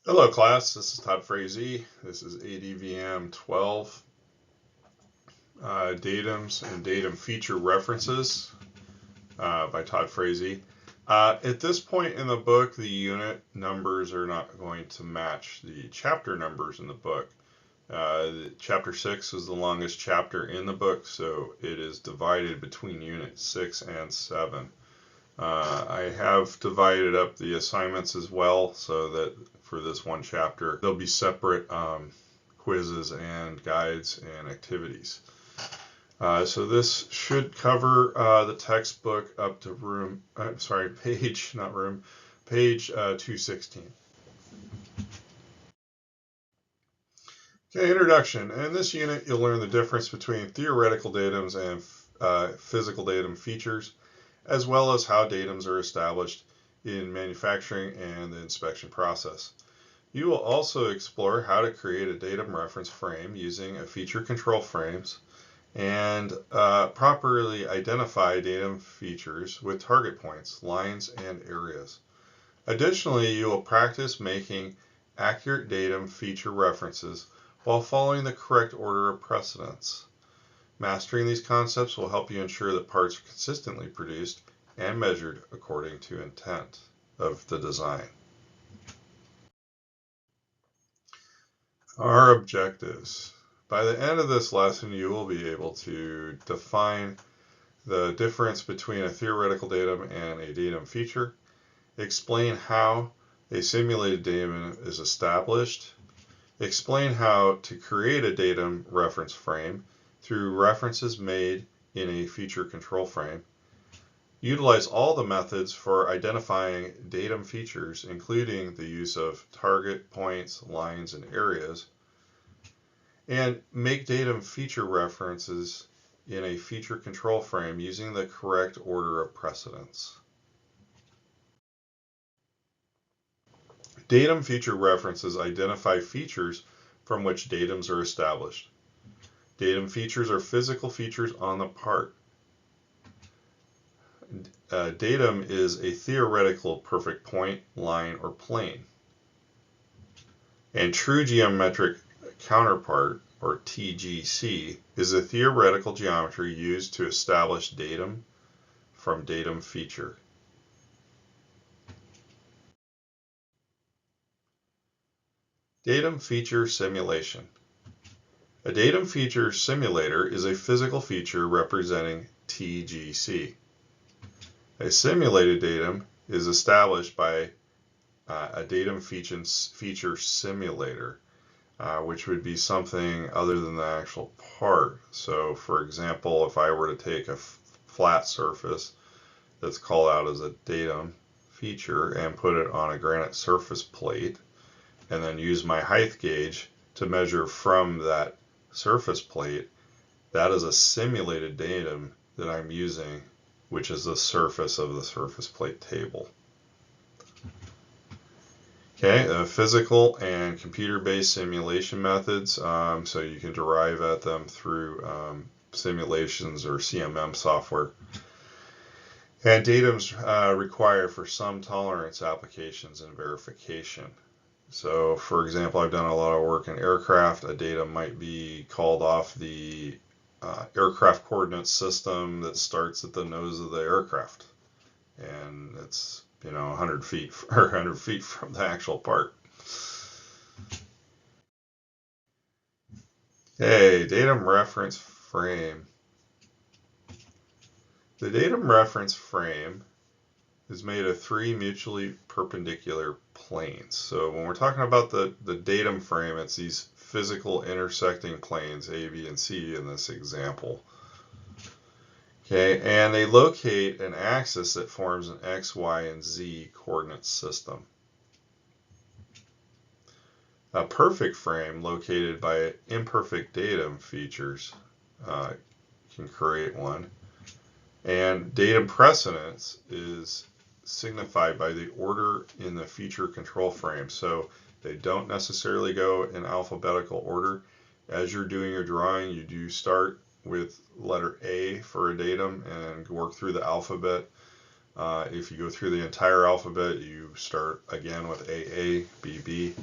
Hello class, this is Todd Frazee. This is ADVM 12, Datums and Datum Feature References by Todd Frazee. At this point in the book, the unit numbers are not going to match the chapter numbers in the book. Chapter 6 is the longest chapter in the book, so it is divided between units 6 and 7. I have divided up the assignments as well so that for this one chapter there'll be separate quizzes and guides and activities. So this should cover the textbook up to page 216. Okay, introduction. In this unit, you'll learn the difference between theoretical datums and physical datum features, as well as how datums are established in manufacturing and the inspection process. You will also explore how to create a datum reference frame using a feature control frames and properly identify datum features with target points, lines, and areas. Additionally, you will practice making accurate datum feature references while following the correct order of precedence. Mastering these concepts will help you ensure that parts are consistently produced and measured according to intent of the design. Our objectives. By the end of this lesson, you will be able to define the difference between a theoretical datum and a datum feature, explain how a simulated datum is established, explain how to create a datum reference frame through references made in a feature control frame, utilize all the methods for identifying datum features, including the use of target points, lines, and areas, and make datum feature references in a feature control frame using the correct order of precedence. Datum feature references identify features from which datums are established. Datum features are physical features on the part. Datum is a theoretical perfect point, line, or plane. And true geometric counterpart, or TGC, is a theoretical geometry used to establish datum from datum feature. Datum feature simulation. A datum feature simulator is a physical feature representing TGC. A simulated datum is established by a datum feature simulator, which would be something other than the actual part. So for example, if I were to take a flat surface that's called out as a datum feature and put it on a granite surface plate, and then use my height gauge to measure from that surface plate, that is a simulated datum that I'm using, which is the surface of the surface plate table. Okay, physical and computer-based simulation methods, so you can derive at them through simulations or CMM software. And datums required for some tolerance applications and verification. So for example, I've done a lot of work in aircraft. A datum might be called off the aircraft coordinate system that starts at the nose of the aircraft, and it's 100 feet or 100 feet from the actual part. Okay, datum reference frame. The datum reference frame is made of 3 mutually perpendicular planes. So when we're talking about the datum frame, it's these physical intersecting planes, A, B, and C in this example. Okay, and they locate an axis that forms an X, Y, and Z coordinate system. A perfect frame located by imperfect datum features can create one. And datum precedence is signified by the order in the feature control frame. So they don't necessarily go in alphabetical order. As you're doing your drawing, you do start with letter A for a datum and work through the alphabet If you go through the entire alphabet, you start again with AA, BB,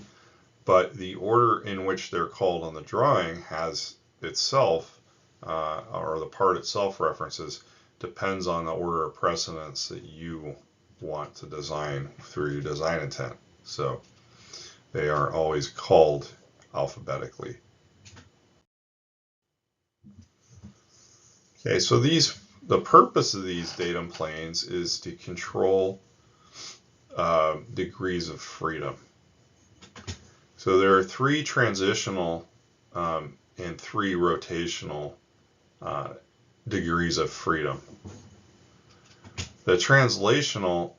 but the order in which they're called on the drawing has itself, or the part itself references, depends on the order of precedence that you want to design through your design intent. So they are always called alphabetically. Okay, so the purpose of these datum planes is to control degrees of freedom. So there are 3 transitional and 3 rotational degrees of freedom. The translational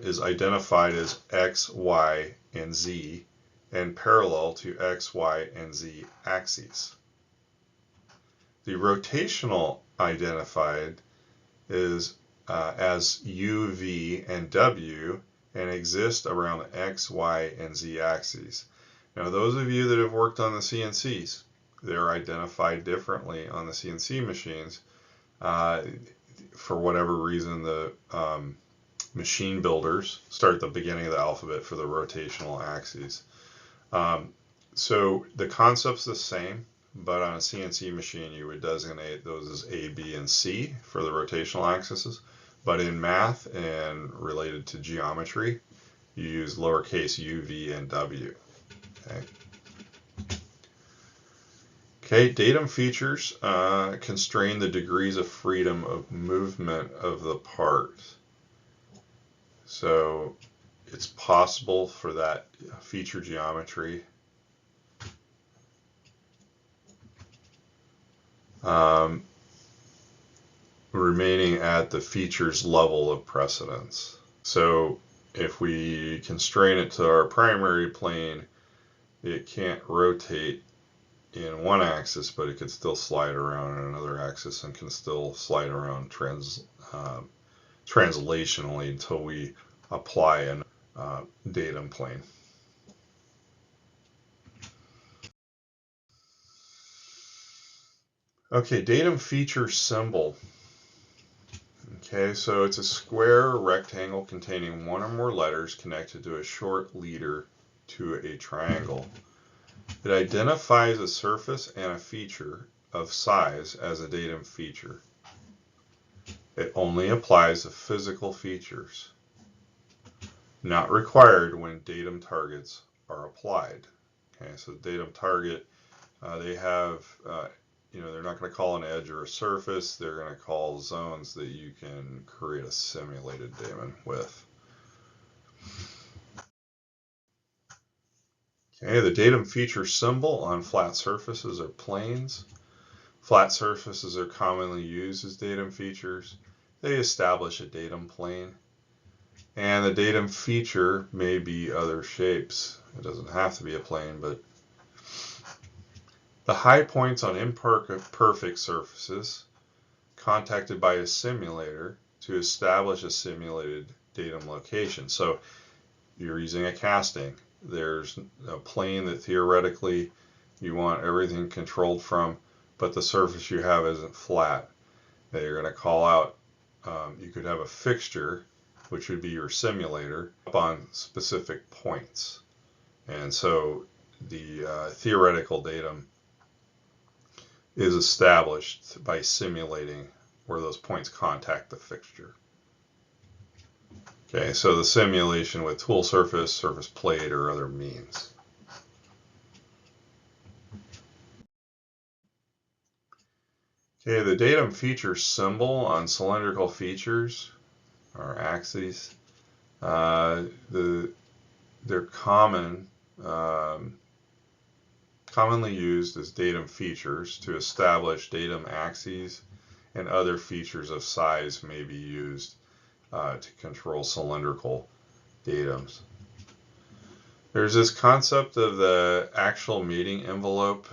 is identified as X, Y, and Z, and parallel to X, Y, and Z axes. The rotational identified is as U, V, and W, and exist around the X, Y, and Z axes. Now, those of you that have worked on the CNCs, they're identified differently on the CNC machines. For whatever reason, the machine builders start at the beginning of the alphabet for the rotational axes. So the concept's the same, but on a CNC machine, you would designate those as A, B, and C for the rotational axes. But in math and related to geometry, you use lowercase u, v, and w. Okay, datum features constrain the degrees of freedom of movement of the part. So it's possible for that feature geometry remaining at the feature's level of precedence. So if we constrain it to our primary plane, it can't rotate in one axis, but it could still slide around in another axis and can still slide around translationally until we apply a datum plane. Okay, datum feature symbol. Okay, so it's a square or rectangle containing one or more letters connected to a short leader to a triangle. It identifies a surface and a feature of size as a datum feature. It only applies to physical features. Not required when datum targets are applied. Okay, so datum target, they have, they're not going to call an edge or a surface. They're going to call zones that you can create a simulated daemon with. Okay, the datum feature symbol on flat surfaces or planes. Flat surfaces are commonly used as datum features. They establish a datum plane. And the datum feature may be other shapes. It doesn't have to be a plane, but the high points on imperfect surfaces contacted by a simulator to establish a simulated datum location. So you're using a casting. There's a plane that theoretically you want everything controlled from, but the surface you have isn't flat. That you're going to call out, you could have a fixture, which would be your simulator, up on specific points. And so the theoretical datum is established by simulating where those points contact the fixture. Okay, so the simulation with tool surface, surface plate, or other means. Okay, the datum feature symbol on cylindrical features or axes, they're commonly used as datum features to establish datum axes, and other features of size may be used to control cylindrical datums. There's this concept of the actual mating envelope.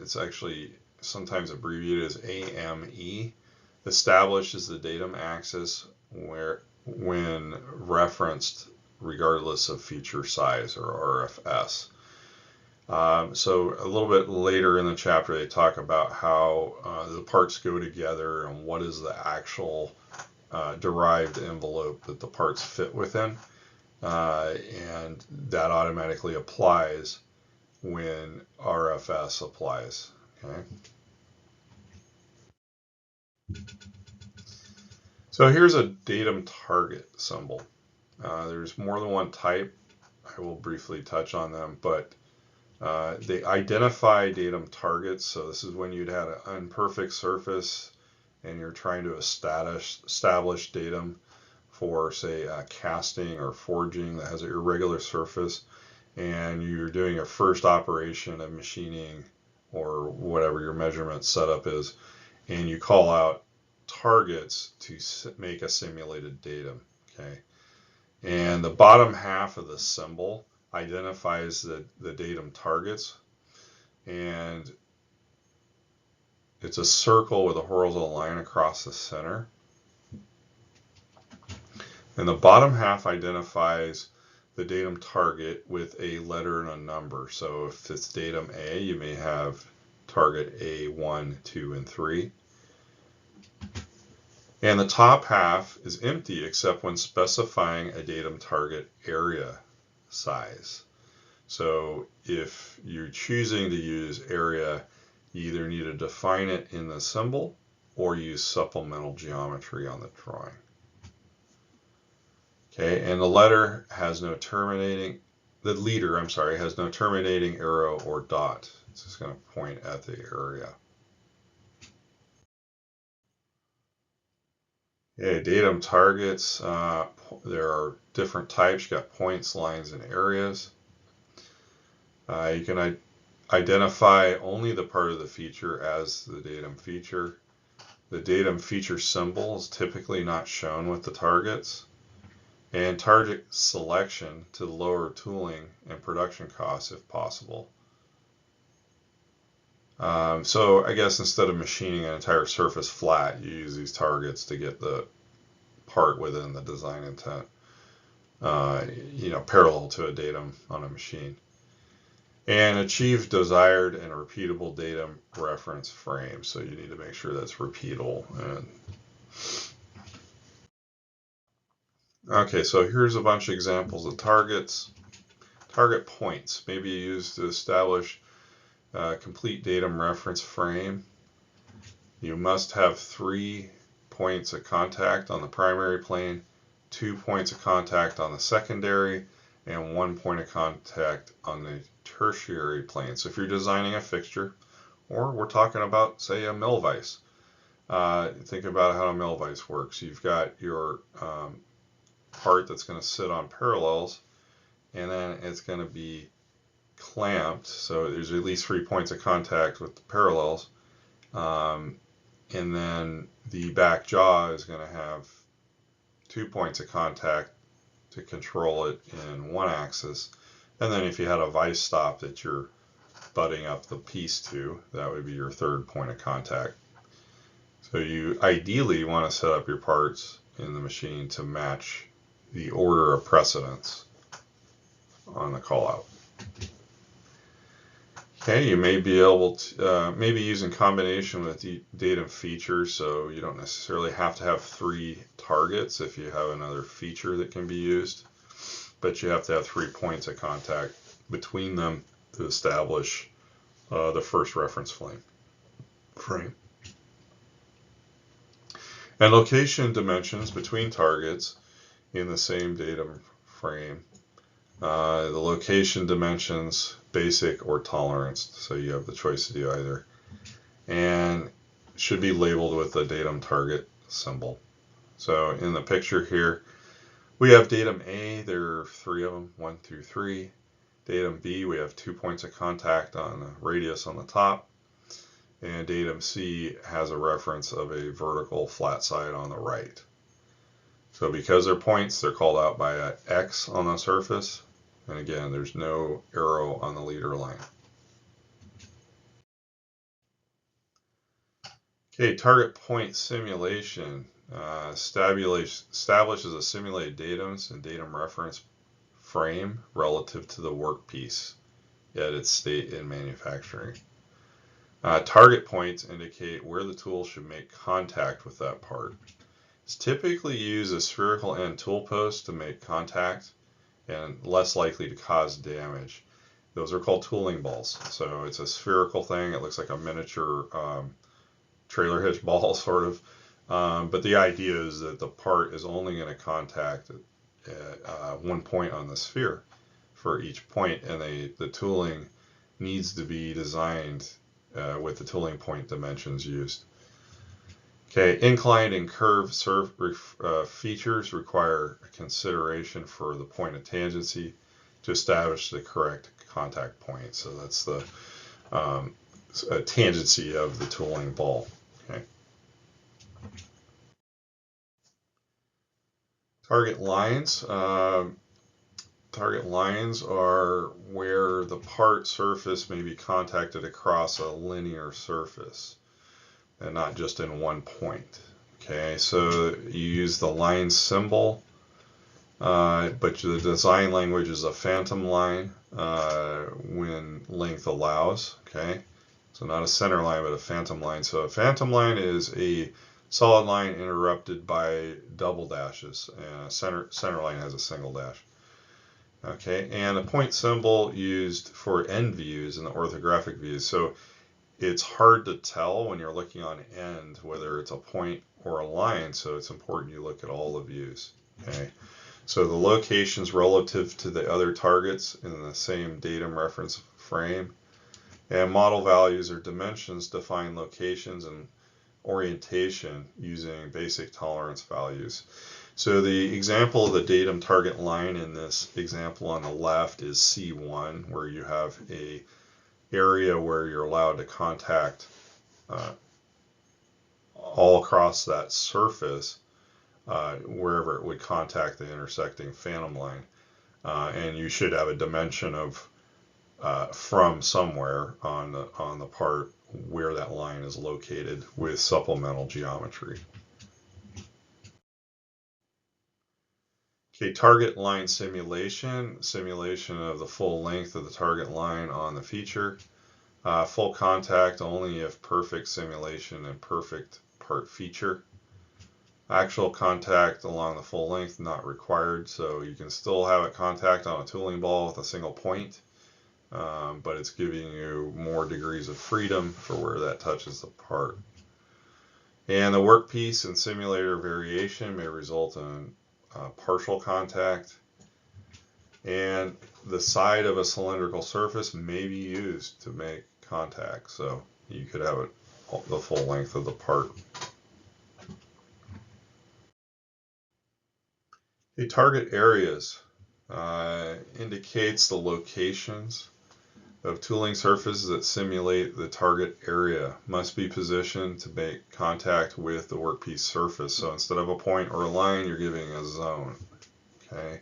It's actually sometimes abbreviated as AME. Establishes the datum axis when referenced regardless of feature size, or RFS. So a little bit later in the chapter, they talk about how the parts go together and what is the actual derived envelope that the parts fit within, and that automatically applies when RFS applies. Okay. So here's a datum target symbol. There's more than one type. I will briefly touch on them, but they identify datum targets. So this is when you'd had an imperfect surface and you're trying to establish datum for, say, casting or forging that has an irregular surface, and you're doing a first operation of machining or whatever your measurement setup is, and you call out targets to make a simulated datum. Okay, and the bottom half of the symbol identifies the datum targets, and it's a circle with a horizontal line across the center. And the bottom half identifies the datum target with a letter and a number. So if it's datum A, you may have target A1, 2, and 3. And the top half is empty except when specifying a datum target area size. So if you're choosing to use area, you either need to define it in the symbol or use supplemental geometry on the drawing. Okay, and the letter has no terminating, the leader, I'm sorry, has no terminating arrow or dot. It's just going to point at the area. Okay, datum targets, there are different types. You got points, lines, and areas. You can identify only the part of the feature as the datum feature. The datum feature symbol is typically not shown with the targets. And target selection to lower tooling and production costs if possible. So I guess instead of machining an entire surface flat, you use these targets to get the part within the design intent, parallel to a datum on a machine. And achieve desired and repeatable datum reference frame. So you need to make sure that's repeatable. Okay, so here's a bunch of examples of targets. Target points may be used to establish a complete datum reference frame. You must have 3 points of contact on the primary plane, 2 points of contact on the secondary, and 1 point of contact on the tertiary plane. So if you're designing a fixture, or we're talking about, say, a mill vise, think about how a mill vise works. You've got your part that's going to sit on parallels, and then it's going to be clamped, so there's at least 3 points of contact with the parallels, and then the back jaw is going to have 2 points of contact to control it in one axis, and then if you had a vise stop that you're butting up the piece to, that would be your 3rd point of contact. So you ideally want to set up your parts in the machine to match the order of precedence on the call out. Okay, you may be able to maybe use in combination with the datum features, so you don't necessarily have to have 3 targets if you have another feature that can be used, but you have to have 3 points of contact between them to establish the first reference frame. And location dimensions between targets in the same datum frame. The location dimensions, basic or tolerance, so you have the choice to do either. And should be labeled with the datum target symbol. So in the picture here, we have datum A, there are 3 of them, 1 through 3. Datum B, we have 2 points of contact on the radius on the top. And datum C has a reference of a vertical flat side on the right. So because they're points, they're called out by an X on the surface. And again, there's no arrow on the leader line. Okay, target point simulation establishes a simulated datums and datum reference frame relative to the workpiece at its state in manufacturing. Target points indicate where the tool should make contact with that part. It's typically use a spherical end tool post to make contact and less likely to cause damage. Those are called tooling balls. So it's a spherical thing. It looks like a miniature trailer hitch ball, sort of. But the idea is that the part is only going to contact at one point on the sphere for each point, and the tooling needs to be designed with the tooling point dimensions used. Okay, inclined and curved features require consideration for the point of tangency to establish the correct contact point. So that's the tangency of the tooling ball. Okay. Target lines. Target lines are where the part surface may be contacted across a linear surface and not just in one point. Okay, so you use the line symbol, but the design language is a phantom line when length allows. Okay, so not a center line, but a phantom line. So a phantom line is a solid line interrupted by double dashes, and a center line has a single dash. Okay, and a point symbol used for end views and the orthographic views. So it's hard to tell when you're looking on end whether it's a point or a line, so it's important you look at all the views. Okay, so the locations relative to the other targets in the same datum reference frame, and model values or dimensions define locations and orientation using basic tolerance values. So the example of the datum target line in this example on the left is C1, where you have a area where you're allowed to contact all across that surface wherever it would contact the intersecting phantom line. And you should have a dimension of from somewhere on the part where that line is located with supplemental geometry. Okay, target line simulation, simulation of the full length of the target line on the feature. Full contact only if perfect simulation and perfect part feature. Actual contact along the full length not required, so you can still have it contact on a tooling ball with a single point, but it's giving you more degrees of freedom for where that touches the part. And the workpiece and simulator variation may result in partial contact, and the side of a cylindrical surface may be used to make contact, so you could have it the full length of the part. The target areas indicates the locations of tooling surfaces that simulate the target area must be positioned to make contact with the workpiece surface. So instead of a point or a line, you're giving a zone. Okay.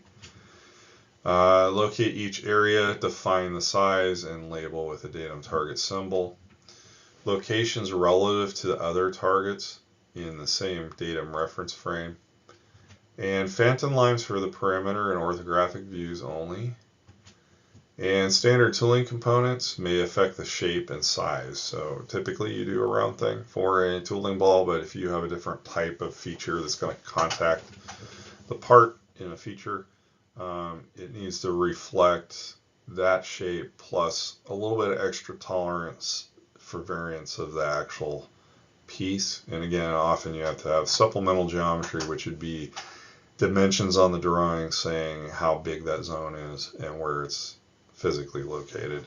Locate each area, define the size, and label with a datum target symbol. Locations relative to the other targets in the same datum reference frame. And phantom lines for the perimeter and orthographic views only. And standard tooling components may affect the shape and size. So typically you do a round thing for a tooling ball, but if you have a different type of feature that's going to contact the part in a feature, it needs to reflect that shape plus a little bit of extra tolerance for variance of the actual piece. And again, often you have to have supplemental geometry, which would be dimensions on the drawing saying how big that zone is and where it's physically located.